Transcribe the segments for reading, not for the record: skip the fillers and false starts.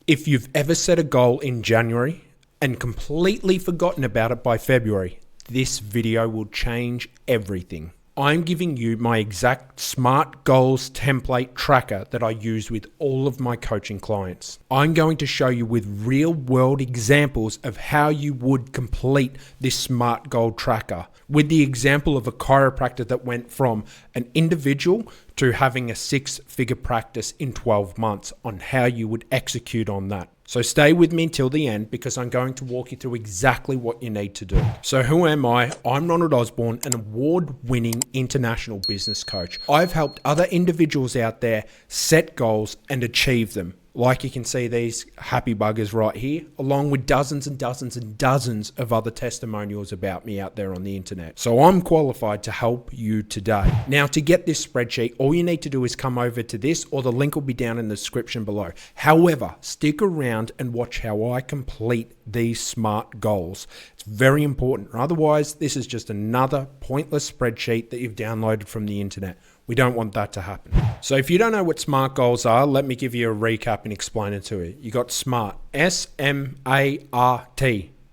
If you've ever set a goal in January and completely forgotten about it by February, this video will change everything. I'm giving you my exact SMART goals template tracker that I use with all of my coaching clients. I'm going to show you with real world examples of how you would complete this SMART goal tracker, with the example of a chiropractor that went from an individual to having a 6-figure practice in 12 months on how you would execute on that. So stay with me until the end because I'm going to walk you through exactly what you need to do. So who am I? I'm Ronald Osborne, an award-winning international business coach. I've helped other individuals out there set goals and achieve them. Like you can see these happy buggers right here, along with dozens and dozens and dozens of other testimonials about me out there on the internet. So I'm qualified to help you today. Now, to get this spreadsheet, all you need to do is come over to this, or the link will be down in the description below. However, stick around and watch how I complete these SMART goals. It's very important. Otherwise, this is just another pointless spreadsheet that you've downloaded from the internet. We don't want that to happen. So if you don't know what SMART goals are, let me give you a recap and explain it to you. You got SMART, S-M-A-R-T,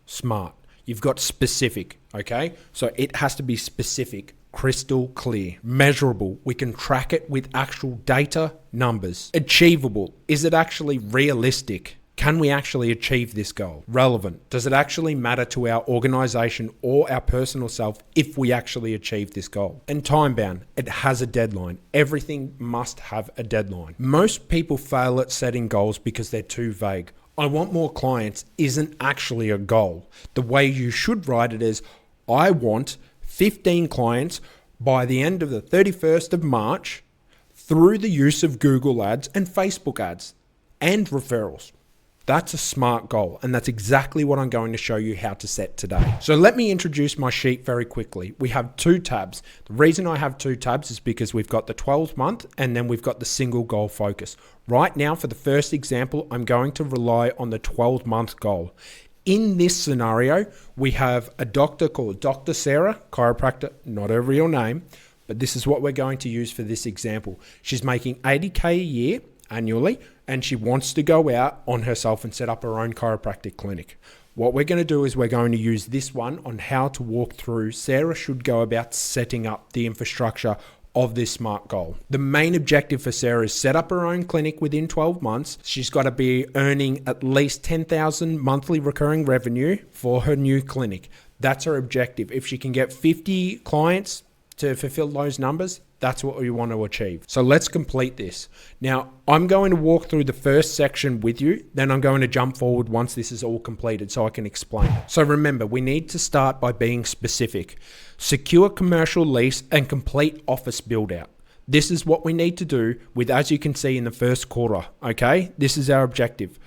SMART. You've got specific, okay? So it has to be specific, crystal clear. Measurable, we can track it with actual data, numbers. Achievable, is it actually realistic? Can we actually achieve this goal? Relevant. Does it actually matter to our organization or our personal self if we actually achieve this goal? And time bound. It has a deadline. Everything must have a deadline. Most people fail at setting goals because they're too vague. I want more clients isn't actually a goal. The way you should write it is, I want 15 clients by the end of the 31st of March through the use of Google ads and Facebook ads and referrals. That's a SMART goal, and that's exactly what I'm going to show you how to set today. So let me introduce my sheet very quickly. We have 2 tabs. The reason I have 2 tabs is because we've got the 12-month and then we've got the single goal focus. Right now, for the first example, I'm going to rely on the 12-month goal. In this scenario, we have a doctor called Dr. Sarah, chiropractor, not her real name, but this is what we're going to use for this example. She's making $80K a year annually, and she wants to go out on herself and set up her own chiropractic clinic. What we're going to do is we're going to use this one on how to walk through Sarah should go about setting up the infrastructure of this SMART goal. The main objective for Sarah is set up her own clinic within 12 months. She's got to be earning at least $10,000 monthly recurring revenue for her new clinic. That's her objective. If she can get 50 clients to fulfill those numbers, that's what we want to achieve. So let's complete this. Now, I'm going to walk through the first section with you, then I'm going to jump forward once this is all completed so I can explain it. So remember, we need to start by being specific. Secure commercial lease and complete office build out. This is what we need to do with, as you can see in the first quarter, okay? This is our objective.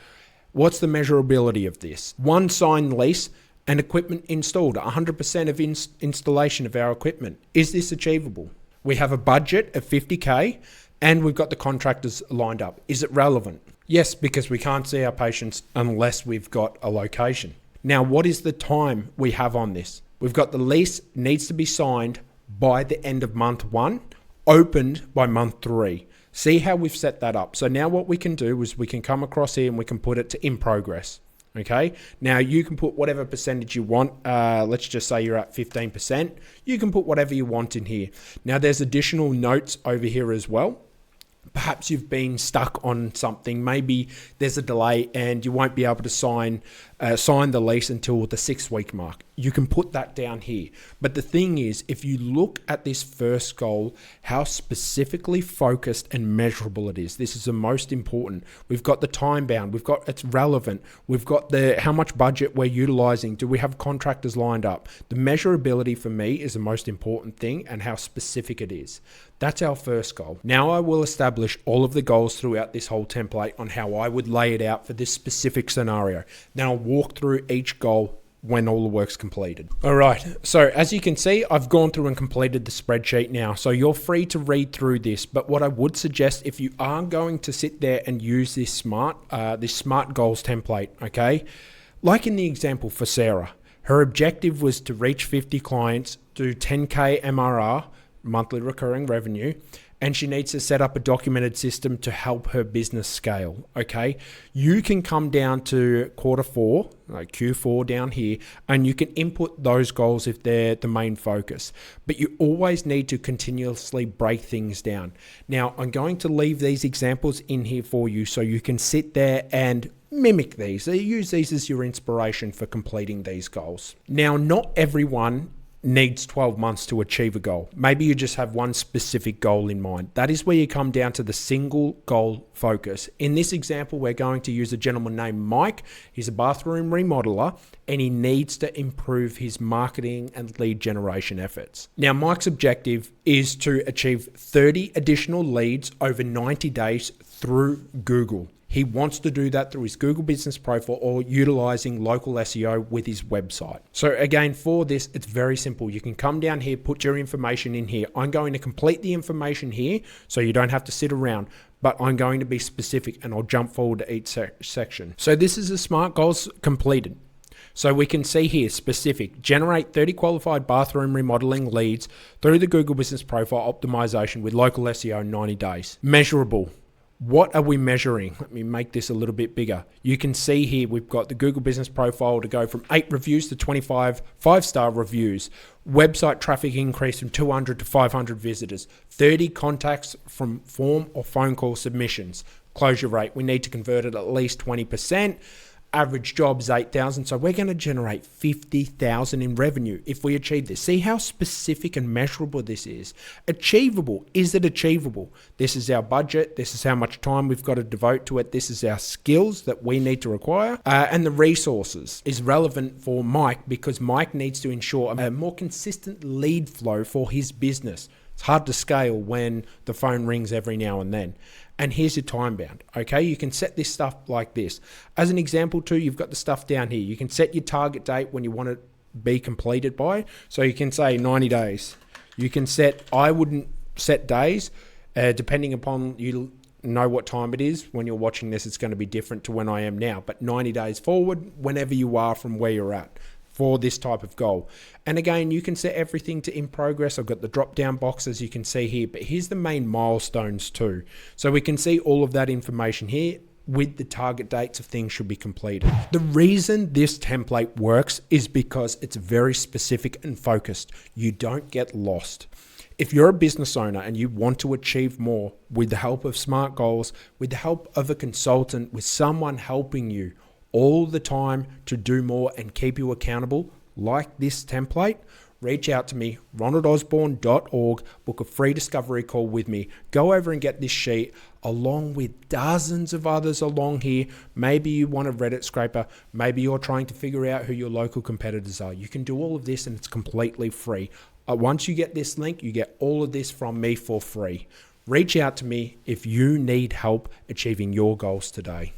What's the measurability of this? 1 signed lease and equipment installed, 100% of installation of our equipment. Is this achievable? We have a budget of 50K and we've got the contractors lined up. Is it relevant? Yes, because we can't see our patients unless we've got a location. Now, what is the time we have on this? We've got the lease needs to be signed by the end of month 1, opened by month 3. See how we've set that up. So now what we can do is we can come across here and we can put it to in progress. Okay, now you can put whatever percentage you want. Let's just say you're at 15%. You can put whatever you want in here. Now there's additional notes over here as well. Perhaps you've been stuck on something. Maybe there's a delay and you won't be able to sign the lease until the 6-week mark. You can put that down here. But the thing is, if you look at this first goal, how specifically focused and measurable it is. This is the most important. We've got the time bound. We've got it's relevant. We've got the how much budget we're utilizing. Do we have contractors lined up? The measurability for me is the most important thing, and how specific it is. That's our first goal. Now I will establish all of the goals throughout this whole template on how I would lay it out for this specific scenario. Then I'll walk through each goal when all the work's completed. All right, so as you can see, I've gone through and completed the spreadsheet now, so you're free to read through this. But what I would suggest, if you are going to sit there and use this SMART goals template, okay, like in the example for Sarah, her objective was to reach 50 clients, do 10K MRR, monthly recurring revenue, and she needs to set up a documented system to help her business scale. Okay, you can come down to quarter four, like Q4 down here, and you can input those goals if they're the main focus, but you always need to continuously break things down. Now, I'm going to leave these examples in here for you so you can sit there and mimic these. Use these as your inspiration for completing these goals. Now, not everyone needs 12 months to achieve a goal. Maybe you just have one specific goal in mind. That is where you come down to the single goal focus. In this example, we're going to use a gentleman named Mike. He's a bathroom remodeler and he needs to improve his marketing and lead generation efforts. Now, Mike's objective is to achieve 30 additional leads over 90 days through Google. He wants to do that through his Google business profile or utilizing local SEO with his website. So again, for this, it's very simple. You can come down here, put your information in here. I'm going to complete the information here so you don't have to sit around, but I'm going to be specific and I'll jump forward to each section. So this is the SMART goals completed. So we can see here, specific, generate 30 qualified bathroom remodeling leads through the Google business profile optimization with local SEO in 90 days. Measurable. What are we measuring? Let me make this a little bit bigger. You can see here we've got the Google business profile to go from 8 reviews to 25 5-star reviews. Website traffic increase from 200 to 500 visitors. 30 contacts from form or phone call submissions. Closure rate, we need to convert it at least 20%. Average jobs 8,000, so we're going to generate 50,000 in revenue if we achieve this. See how specific and measurable this is. Achievable. Is it achievable? This is our budget. This is how much time we've got to devote to it. This is our skills that we need to require. And the resources is relevant for Mike because Mike needs to ensure a more consistent lead flow for his business. It's hard to scale when the phone rings every now and then. And here's your time bound, okay? You can set this stuff like this. As an example too, you've got the stuff down here. You can set your target date when you want it to be completed by. So you can say 90 days. You can set, I wouldn't set days, depending upon you know what time it is. When you're watching this, it's going to be different to when I am now. But 90 days forward, whenever you are from where you're at for this type of goal. And again, you can set everything to in progress. I've got the drop down boxes you can see here, but here's the main milestones too. So we can see all of that information here with the target dates of things should be completed. The reason this template works is because it's very specific and focused. You don't get lost. If you're a business owner and you want to achieve more with the help of SMART goals, with the help of a consultant, with someone helping you all the time to do more and keep you accountable, like this template, reach out to me, ronaldosborne.org, book a free discovery call with me. Go over and get this sheet along with dozens of others along here. Maybe you want a Reddit scraper. Maybe you're trying to figure out who your local competitors are. You can do all of this and it's completely free. Once you get this link, you get all of this from me for free. Reach out to me if you need help achieving your goals today.